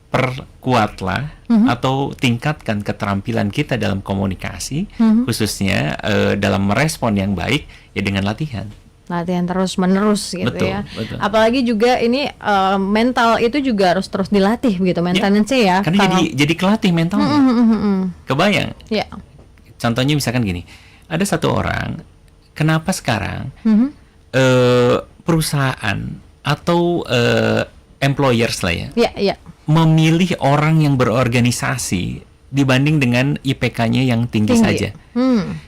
perkuatlah atau tingkatkan keterampilan kita dalam komunikasi, khususnya dalam merespon yang baik ya dengan latihan. Latihan terus menerus gitu Betul, ya. betul. Apalagi juga ini mental itu juga harus terus dilatih begitu, maintenance ya. Karena jadi kelatih mentalnya. Kebayang? Ya. Contohnya misalkan gini, ada satu orang, kenapa sekarang perusahaan atau employers lah ya, Ya. memilih orang yang berorganisasi dibanding dengan IPK-nya yang tinggi saja.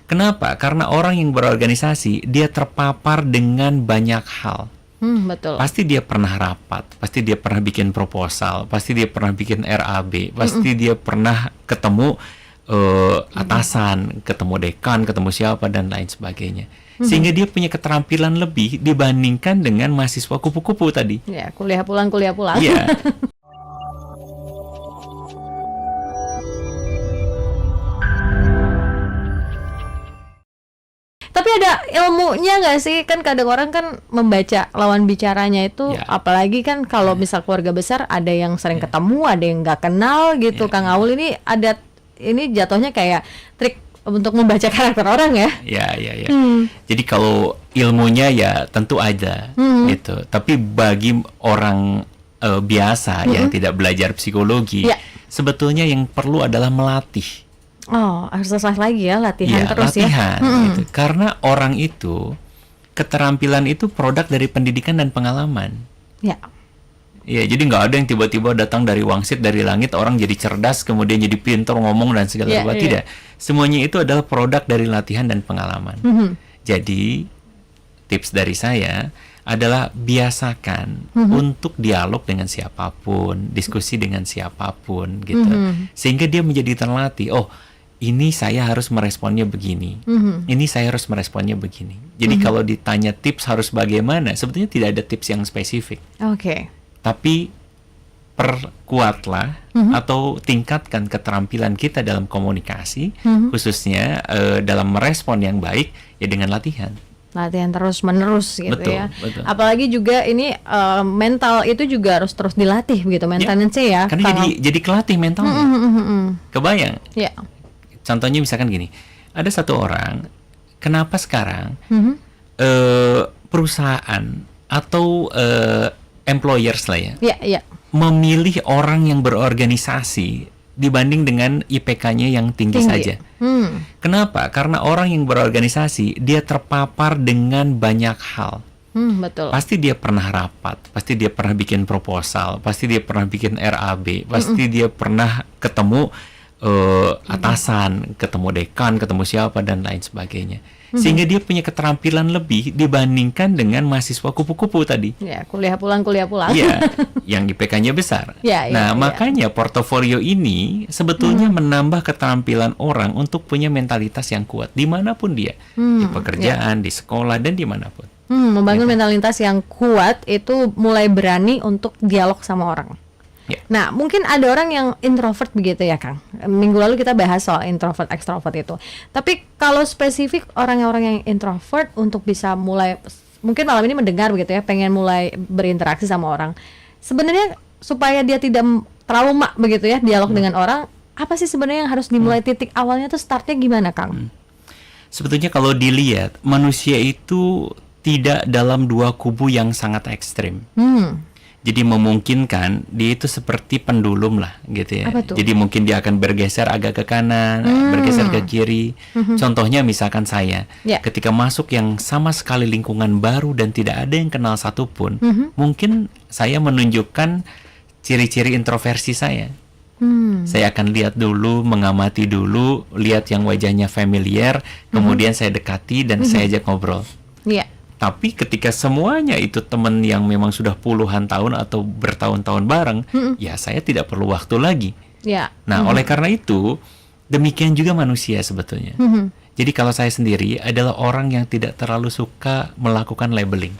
Kenapa? Karena orang yang berorganisasi, dia terpapar dengan banyak hal. Betul. Pasti dia pernah rapat, pasti dia pernah bikin proposal, pasti dia pernah bikin RAB, pasti dia pernah ketemu atasan, ketemu dekan, ketemu siapa, dan lain sebagainya. Sehingga dia punya keterampilan lebih dibandingkan dengan mahasiswa kupu-kupu tadi. Ya, kuliah pulang. Iya. Tapi ada ilmunya nggak sih? Kan kadang orang kan membaca lawan bicaranya itu, Ya. apalagi kan kalau misal keluarga besar ada yang sering ketemu, ada yang nggak kenal gitu. Ya. Kang Aul ini jatuhnya kayak trik untuk membaca karakter orang ya. Ya. Jadi kalau ilmunya ya tentu ada gitu. Tapi bagi orang biasa yang tidak belajar psikologi, Ya. sebetulnya yang perlu adalah melatih. Oh, harus selesai lagi ya, latihan Ya, terus latihan, ya. gitu. Karena orang itu, keterampilan itu produk dari pendidikan dan pengalaman. Ya. Ya, jadi nggak ada yang tiba-tiba datang dari wangsit, dari langit, orang jadi cerdas, kemudian jadi pintar ngomong dan segala Ya, macam. ya. Tidak. Semuanya itu adalah produk dari latihan dan pengalaman. Jadi, tips dari saya adalah biasakan untuk dialog dengan siapapun, diskusi dengan siapapun, gitu. Sehingga dia menjadi terlatih. Oh, ini saya harus meresponnya begini. Ini saya harus meresponnya begini. Jadi kalau ditanya tips harus bagaimana, sebetulnya tidak ada tips yang spesifik. Oke. Tapi perkuatlah atau tingkatkan keterampilan kita dalam komunikasi, khususnya dalam merespon yang baik ya dengan latihan. Latihan terus menerus gitu Betul, ya. betul. Apalagi juga ini mental itu juga harus terus dilatih begitu, maintenance ya. Karena jadi kelatih mentalnya. Kebayang? Ya. Contohnya misalkan gini, ada satu orang, kenapa sekarang perusahaan atau employers lah ya, Ya. memilih orang yang berorganisasi dibanding dengan IPK-nya yang tinggi saja. Kenapa? Karena orang yang berorganisasi, dia terpapar dengan banyak hal. Betul. Pasti dia pernah rapat, pasti dia pernah bikin proposal, pasti dia pernah bikin RAB, pasti dia pernah ketemu atasan, ketemu dekan, ketemu siapa, dan lain sebagainya. Sehingga dia punya keterampilan lebih dibandingkan dengan mahasiswa kupu-kupu tadi. Ya, kuliah pulang. Iya, yang IPK-nya besar. Ya, Makanya portofolio ini sebetulnya menambah keterampilan orang untuk punya mentalitas yang kuat dimanapun dia, di pekerjaan, di sekolah, dan dimanapun. Membangun mentalitas yang kuat itu mulai berani untuk dialog sama orang. Ya. Nah, mungkin ada orang yang introvert begitu ya, Kang. Minggu lalu kita bahas soal introvert, extrovert itu. Tapi kalau spesifik orang-orang yang introvert untuk bisa mulai, mungkin malam ini mendengar begitu ya, pengen mulai berinteraksi sama orang. Sebenarnya supaya dia tidak trauma begitu ya, dialog dengan orang, apa sih sebenarnya yang harus dimulai, titik awalnya tuh startnya gimana, Kang? Sebetulnya kalau dilihat, manusia itu tidak dalam dua kubu yang sangat ekstrim. Jadi memungkinkan dia itu seperti pendulum lah gitu ya. Apa tuh? Jadi mungkin dia akan bergeser agak ke kanan, bergeser ke kiri. Contohnya misalkan saya, Ya. ketika masuk yang sama sekali lingkungan baru dan tidak ada yang kenal satupun, mungkin saya menunjukkan ciri-ciri introversi saya. Saya akan lihat dulu, mengamati dulu, lihat yang wajahnya familiar, kemudian saya dekati dan saya ajak ngobrol. Iya. Tapi ketika semuanya itu teman yang memang sudah puluhan tahun atau bertahun-tahun bareng, ya saya tidak perlu waktu lagi. Ya. Nah, oleh karena itu, demikian juga manusia sebetulnya. Jadi kalau saya sendiri adalah orang yang tidak terlalu suka melakukan labeling.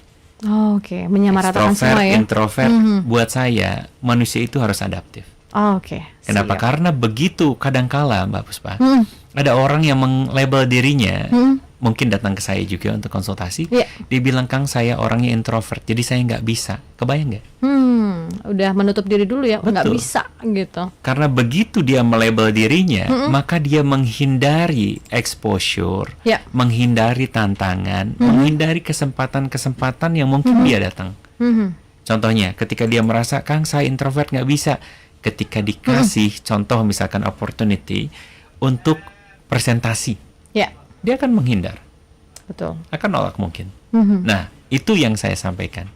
Oke, menyamaratakan semua ya. Introvert, buat saya manusia itu harus adaptif. Oke. Kenapa? Siap. Karena begitu kadangkala Mbak Puspa, ada orang yang meng-label dirinya mungkin datang ke saya juga untuk konsultasi. Iya. Dia bilang, Kang, saya orangnya introvert, jadi saya nggak bisa. Kebayang nggak? Udah menutup diri dulu ya, nggak Betul. bisa gitu. Karena begitu dia melabel dirinya, maka dia menghindari exposure, Ya. menghindari tantangan, menghindari kesempatan-kesempatan yang mungkin dia datang. Contohnya, ketika dia merasa, Kang, saya introvert, nggak bisa. Ketika dikasih contoh misalkan opportunity untuk presentasi, Ya, dia akan menghindar, betul. akan nolak mungkin. Nah, itu yang saya sampaikan.